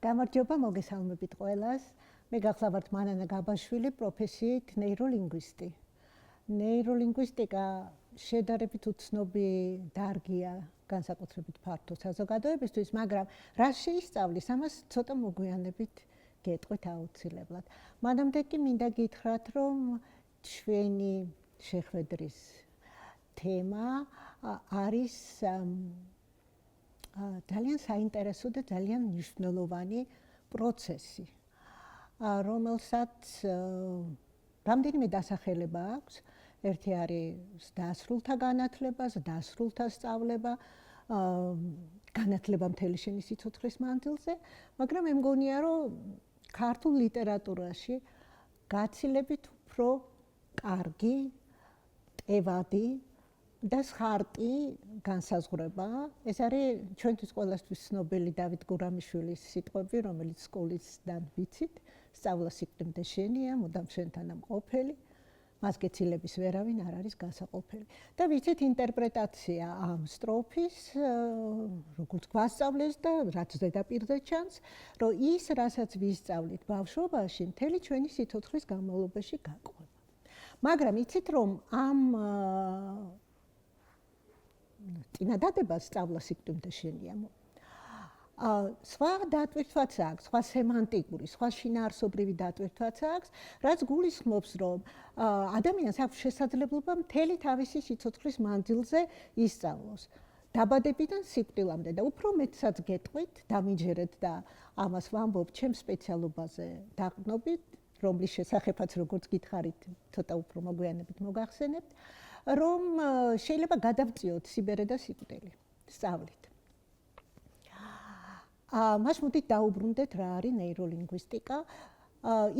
გამარჯობა, მოგესალმებით ყველას. მე გახლავართ მანანა გაბაშვილი, პროფესიით ნეიროლინგვისტი. ნეიროლინგვისტიკა შედარებით უცნობი დარგია, განსაკუთრებით ფართო საზოგადოებისთვის, მაგრამ რა შეისწავლის, ამას ცოტა მოგვიანებით გეტყვით აუცილებლად. მანამდე კი მინდა გითხრათ, რომ ჩვენი შეხვედრის თემა არის ძალიან საინტერესო და ძალიან მნიშვნელოვანი პროცესი, რომელსაც რამდენიმე დასახელება აქვს. ერთი არის დასრულთა განათლება, დასრულთა სწავლება, განათლება მთელი შენი სიცოცხლის მანძილზე, მაგრამ მე მგონია, რომ ქართულ ლიტერატურაში გაცილებით უფრო კარგი, ტევადი და ხარტი განსაზღვრება. ეს არის ჩვენთვის ყველასთვის ცნობილი დავით გურამიშვილის სიტყვები, რომელიც სკოლისგან ვიცით, სწავლა სიკვდემდე შენია, მუდამ შენთანა მყოფელი, მას გეცილების ვერავინ არ არის განსაყოფელი. და ვიცით ინტერპრეტაცია ამ სტროფის, როგორც გვასწავლეს და რაც ზედაპირზე ჩანს, რომ ის, რასაც ვისწავლით ბავშვობაში, მთელი ჩვენი სიცოცხლის განმავლობაში გაყვება. მაგრამ იცით, რომ ამ წინადადებას სწავლა სიკვდემდე შენია. სხვა დატვირთვაც აქვს, სხვა სემანტიკური, სხვა შინაარსობრივი დატვირთვაც აქვს, რაც გულისხმობს, რომ ადამიანს აქვს შესაძლებლობა მთელი თავისი სიცოცხლის მანძილზე ისწავლოს. დაბადებიდან სიკვდილამდე და უფრო მეტსაც გეტყვით, დამიჯერეთ და ამას ვამბობ ჩემ სპეციალობაზე დაყრდნობით, რომლის შესახებაც როგორც გითხარით, ცოტა უფრო მოგვიანებით მოგახსენებთ, რომ შეიძლება გადავწიოთ სიბერე და სიკვდილი სწავლით. მას მოდით დაუბრუნდეთ რა არის ნეიროლინგვისტიკა.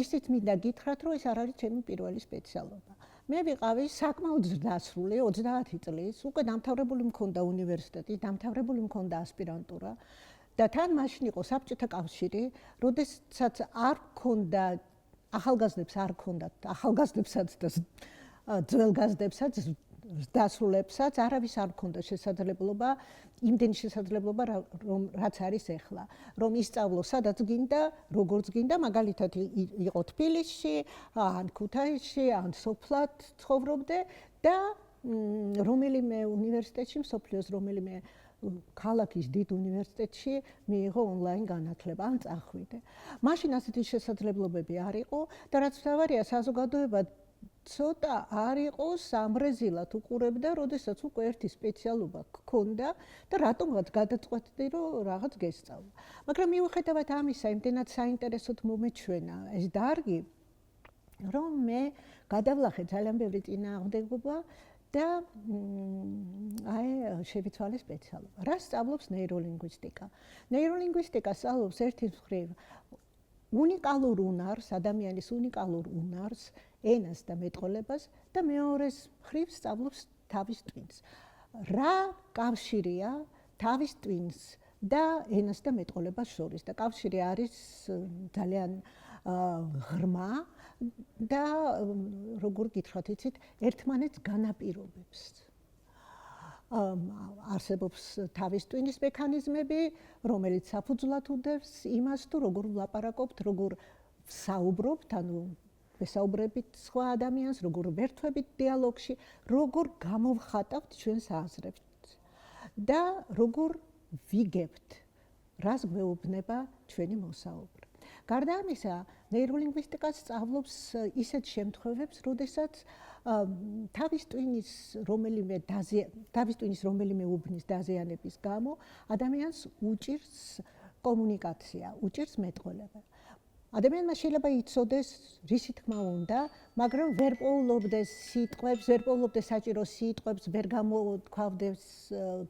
ისიც მინდა გითხრათ, რომ ეს არ არის ჩემი პირველი სპეციალობა. მე ვიყავი საკმაოდ ზრდასრული, 30 წლის, უკვე დამთავრებული მქონდა უნივერსიტეტი, დამთავრებული მქონდა ასპირანტურა და თან მაშინ იყო საბჭოთა კავშირი, როდესაც არ მქონდა ახალგაზრდებს არ მქონდათ, ახალგაზრდებსაც და ძველგაზრდებსაც დასრულებსაც არავის არ მქონდა შესაძლებლობა, იმდენი შესაძლებლობა რაც არის ახლა, რომ ისწავლო სადაც გინდა, როგორც გინდა, მაგალითად იყო თბილისში, ან ქუთაისში, ან სოფლად ცხოვრობდე და რომელიმე უნივერსიტეტში, მსოფლიოს რომელიმე ქალაქის დიდ უნივერსიტეტში მიიღო ონლაინ განათლება, ან წახვიდე. მაშინ ასეთი შესაძლებლობები არ იყო და რაც მთავარია, საზოგადოება ცოტა არ იყო სამრეზილად უყურებდა, როდესაც უკვე ერთი სპეციალობა გქონდა და რატომღაც გადაწყვეტდი, რომ რაღაც გესწავლა. მაგრამ მიუხედავად ამისა, იმდენად საინტერესოდ მომეჩვენა ეს დარგი, რომ მე გადავლახე ძალიან ბევრი წინააღმდეგობა და შევიცვალე სპეციალობა. რა სწავლობს ნეიროლინგვისტიკა? ნეიროლინგვისტიკა სწავლობს ერთი მხრივ უნიკალურ უნარს, ადამიანის უნიკალურ უნარს, ენას და მეტყოლებას და მეორეს მხრივ სწავლობს თავის ტვინს. რა კავშირია თავის ტვინს და ენას და მეტყოლებას შორის? და კავშირი არის ძალიან ღრმა და როგორ გითხრათ, იცით, ერთმანეთს განაპირობებს. არსებობს თავის ტვინის მექანიზმები, რომელიც საფუძვლად უდევს იმას, თუ როგორ ვლაპარაკობთ, როგორ ვსაუბრობთ, ანუ ვესაუბრებით სხვა ადამიანს, როგორ ვერთვებით დიალოგში, როგორ გამოვხატავთ ჩვენს აზრებს და როგორ ვიგებთ, რას გვეუბნება ჩვენი მოსაუბრე. გარდა ამისა, ნეიროლინგვისტიკას სწავლობს ისეთ შემთხვევებს, როდესაც თავის ტვინის რომელიმე უბნის დაზიანების გამო ადამიანს უჭირს კომუნიკაცია, უჭირს მეტყოლება. ადამიანმა შეიძლება იცოდეს, რისი თქმა უნდა, მაგრამ ვერ პოულობდეს სიტყვებს, ვერ პოულობდეს საჭირო სიტყვებს, ვერ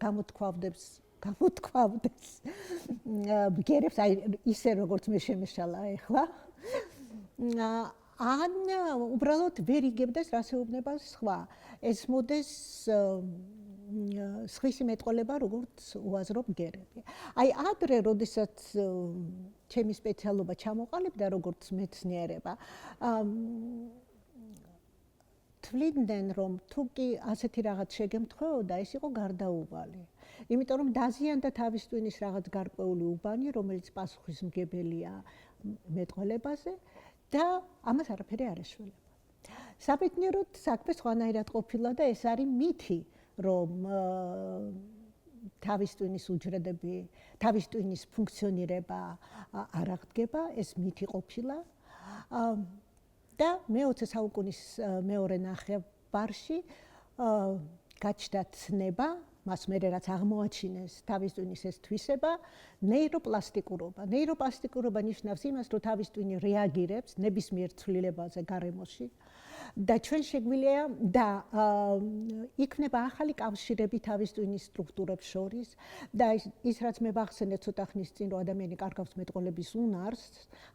გამოთქვავდეს ბგერებს, ისე როგორც მე შემეშალა ახლა. ან უბრალოდ ვერ იგებდეს, რას ეუბნება სხვა. ეს მოდეს სხვისი მეტყოლება, როგორც უაზრო ბგერები. ადრე, როდესაც ჩემი სპეციალობა ჩამოყალიბდა, როგორც მეცნიერება, თვლიდნენ, რომ თუ კი ასეთი რაღაც შეგემთხვეოდა, ეს იყო გარდაუვალი. იმიტომ რომ დაზიანდა თავის ტვინის რაღაც გარკვეული უბანი, რომელიც პასუხისმგებელია მეტყველებაზე და ამას არაფერი არ ეშველება. საბედნიეროდ საქმე სხვანაირად ყოფილა და ეს არის მითი, რომ თავის ტვინის უჯრედები, თავის ტვინის ფუნქციონირება არ აღდგება, ეს მითი ყოფილა. და მე-20 საუკუნის მეორე ნახევარში გაჩნდა ცნება, მას მერე რაც აღმოაჩინეს თავის ტვინის ეს თვისება, ნეიროპლასტიკურობა. ნეიროპლასტიკურობა ნიშნავს იმას, რომ თავის ტვინი რეაგირებს ნებისმიერ ცვლილებაზე გარემოში და ჩვენ შეგვიძლია და იქნება ახალი კავშირები თავის ტვინის სტრუქტურებს შორის და ის რაც მე ვახსენე ცოტა ხნის წინ, რომ ადამიანი კარგავს მეტყველების უნარს,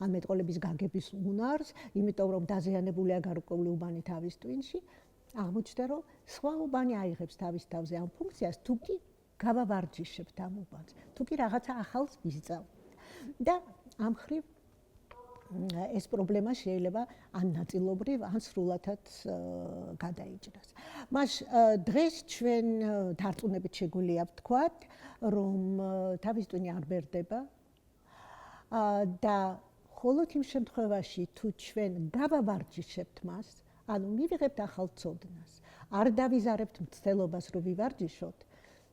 ან მეტყველების გაგების უნარს, იმიტომ რომ დაზიანებულია გარკვეული უბანი თავის ტვინში, აღმოჩნდა, რომ სხვა უბანი აიღებს თავის თავზე ამ ფუნქციას, თუ კი გავავარჯიშებთ ამ უბანს, თუ კი რაღაცა ახალს ვისწავლთ. და ამ ხრივ ეს პრობლემა შეიძლება ან ნაწილობრივ, ან სრულადაც გადაიჭრას. მას დღეს ჩვენ დარწმუნებით შეგვიძლია ვთქვათ, რომ თავის ტვინი არ ბერდება და მხოლოდ იმ შემთხვევაში, თუ ჩვენ გავავარჯიშებთ მას, ანუ მივიღებთ ახალ ცოდნას, არ დავიზარებთ მცდელობას, რომ ვივარჯიშოთ,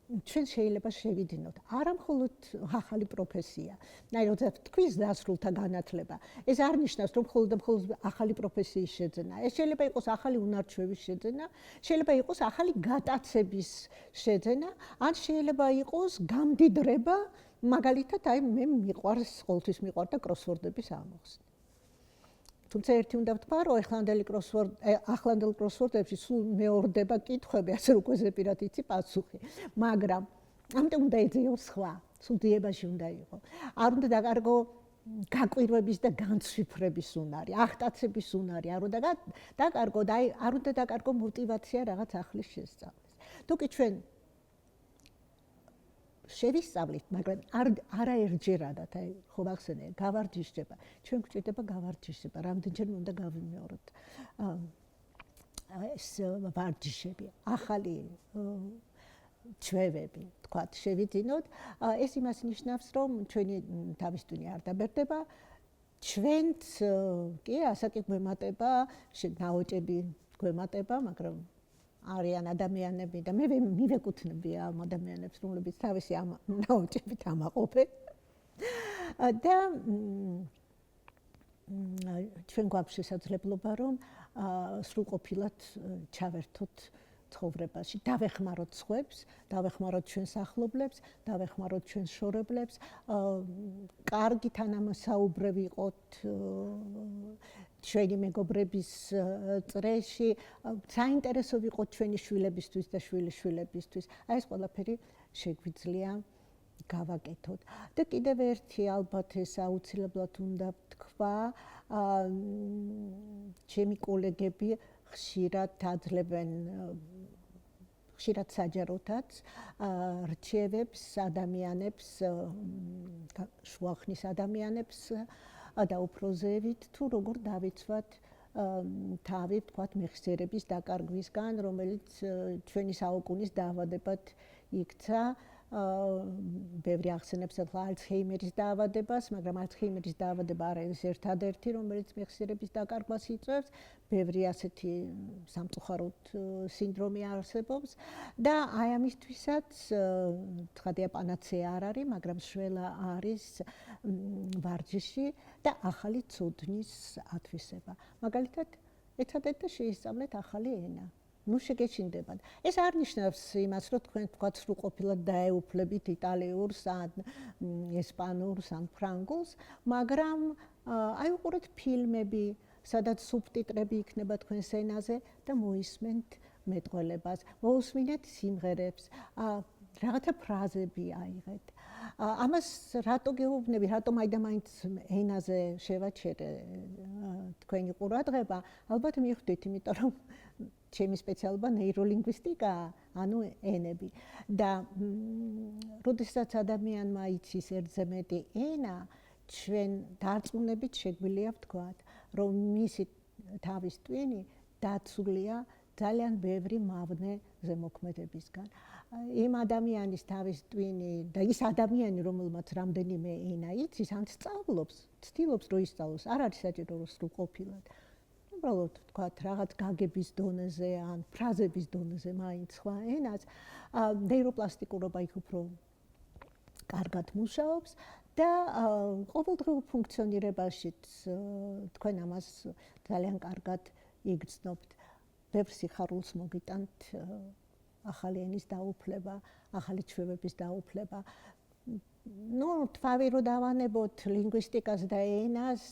ჩვენ შეიძლება შევიდინოთ არა მხოლოდ ახალი პროფესია, როცა თქვის დასრულთა განათლება, ეს არ ნიშნავს, რომ მხოლოდ ახალი პროფესიის შეძენა. ეს შეიძლება იყოს ახალი უნარჩვევის შეძენა, შეიძლება იყოს ახალი გატაცების შეძენა, ან შეიძლება იყოს გამდიდრება, მაგალითად, აი მე მიყვარს, ყოველთვის მიყვარდა კროსვორდების ამოხსნა. თუმცა ერთი უნდა ვთქვა, რომ ახლანდელ კროსვორდებში სულ მეორდება კითხვები, ასე რომ გვეზეპირად იცი პასუხი. მაგრამ ამიტომ უნდა ეძიო სხვა, სულ დიებაში უნდა იყო. არ უნდა დაკარგო გაკვირვების და განცვიფრების უნარი, აღტაცების უნარი, არ უნდა დაკარგო და არ უნდა დაკარგო мотиваცია რაღაც ახლის შესწავლის. თუ კი ჩვენ შევისწავლით, მაგრამ არაერთჯერადად, აი ხო ვახსენე, გავარჯიშება. ჩვენ გვჭირდება გავარჯიშება, რამდენჯერ უნდა გავიმეოროთ ეს ვარჯიშები, ახალი ჩვევები, თქვათ, შევიძინოთ. ეს იმას ნიშნავს, რომ ჩვენი თავის ტვინი არ დაბერდება, ჩვენც კი ასაკი გვემატება, ნაოჭები გვემატება, მაგრამ არიან ადამიანები და მე მივეკუთვნები ამ ადამიანებს, რომლებიც თავისი ამ ნაოჭებით ამაყობენ. და ჩვენ გვაქვს შესაძლებლობა, რომ სრულყოფილად ჩავერთოთ ცხოვრებაში, დავეხმაროთ სხვებს, დავეხმაროთ ჩვენს ახლობლებს, დავეხმაროთ ჩვენს შორებლებს, კარგი თანამასაუბრე ვიყოთ ჩვენი მეგობრების წრეში, საინტერესო ვიყოთ ჩვენი შვილებისთვის და შვილიშვილებისთვის. აი ეს ყველაფერი შეგვიძლია გავაკეთოთ. და კიდევ ერთი ალბათ ეს აუცილებლად უნდა ვთქვა, ჩემი კოლეგები ხშირად აძლევენ ხშირად საჯაროთაც რჩევებს ადამიანებს, შუახნის ადამიანებს და უფროზეებით, თუ როგორ დავიცვათ თავი, თქვათ, მეხსიერების დაკარგვისგან, რომელიც ჩვენი საუკუნის დაავადებად იქცა. ბევრი ახსენებს ალცჰეიმერის დაავადებას, მაგრამ ალცჰეიმერის დაავადება არ არის ერთადერთი, რომელიც მეხსიერების დაკარგვას იწვევს. ბევრი ასეთი სამწუხაროდ სინდრომი არსებობს და აი ამისთვისაც ცხადია პანაცეა არ არის, მაგრამ შველა არის ვარჯიში და ახალი ცოდნის ათვისება. მაგალითად, ეცადეთ და შეისწავლეთ ახალი ენა. ნუ შეგეჩინდებათ. ეს არ ნიშნავს იმას, რომ თქვენ თქვათ სრულყოფილად დაეუფლებით იტალიურს, ან ესპანურს, ან ფრანგულს, მაგრამ აი უყურეთ ფილმები, სადაც სუბტიტრები იქნება თქვენს ენაზე და მოისმენთ მეტყველებას, მოусმინეთ სიმღერებს, რაღაცა ფრაზები აიღეთ. ამას რატო გეუბნები, რატომ აი და მაინც ენაზე შევაჩერე თქვენი ყურადღება? ალბათ მიხვდით, იმიტომ რომ ჩემი სპეციალობა ნეიროლინგვისტიკაა, ანუ ენები. და როდესაც ადამიანმა იცის ერთზე მეტი ენა, ჩვენ დარწმუნებით შეგვიძლია ვთქვათ, რომ მისი თავის ტვინი დაცულია ძალიან ბევრი მავნე ზემოქმედებისგან. იმ ადამიანის თავის ტვინი და ის ადამიანი, რომელმაც რამდენიმე ენა იცის, ან სწავლობს, ცდილობს რომ ისწავლოს, არ არის საჭირო რომ სრულყოფილად. უბრალოდ თქვათ, რაღაც გაგების დონეზე ან ფრაზების დონეზე მაინც სხვა ენას, ნეიროპლასტიკურობა იქ უფრო კარგად მუშაობს და ყოველდღიურ ფუნქციონირებაშიც თქვენ ამას ძალიან კარგად იგრძნობთ. ბევრ სიხარულს მოგიტანთ ახალი ენის დაუფლება, ახალი ჩვევების დაუფლება. თქვავი რომ დავანებოთ ლინგვისტიკას და ენას,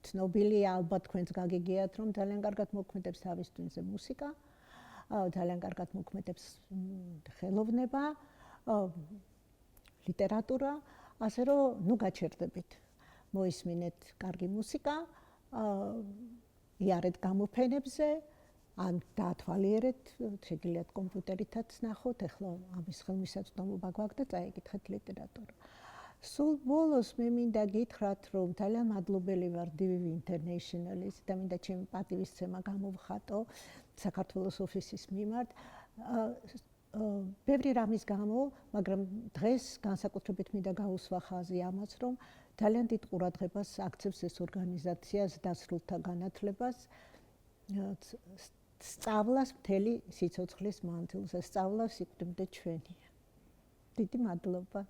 ცნობილია ალბათ თქვენც გაგიგიათ, რომ ძალიან კარგად მოქმედებს თავის ტვინზე მუსიკა, ძალიან კარგად მოქმედებს ხელოვნება, ლიტერატურა, ასე რომ გაჩერდებით. მოისმინეთ კარგი მუსიკა, იარეთ გამოფენებზე, ან დაათვალიერეთ, შეგიძლიათ კომპიუტერითაც ნახოთ, ახლა ამის ხელმისაწვდომობა გვაქვს და წაიკითხეთ ლიტერატურა. სულ ბოლოს მე მინდა გითხრათ, რომ ძალიან მადლობელი ვარ DVV International-ის და მინდა ჩემი პატივისცემა გამოვხატო საქართველოს ოფისის მიმართ. ბევრი რამის გამო, მაგრამ დღეს განსაკუთრებით მინდა გაუსვა ხაზი ამას, რომ ძალიან დიდ ყურადღებას აქცევს ეს ორგანიზაციას დასრულთა განათლებას, სწავლას მთელი სიცოცხლის მანძილზე, სწავლა სიკვდემდე ჩვენია. დიდი მადლობა.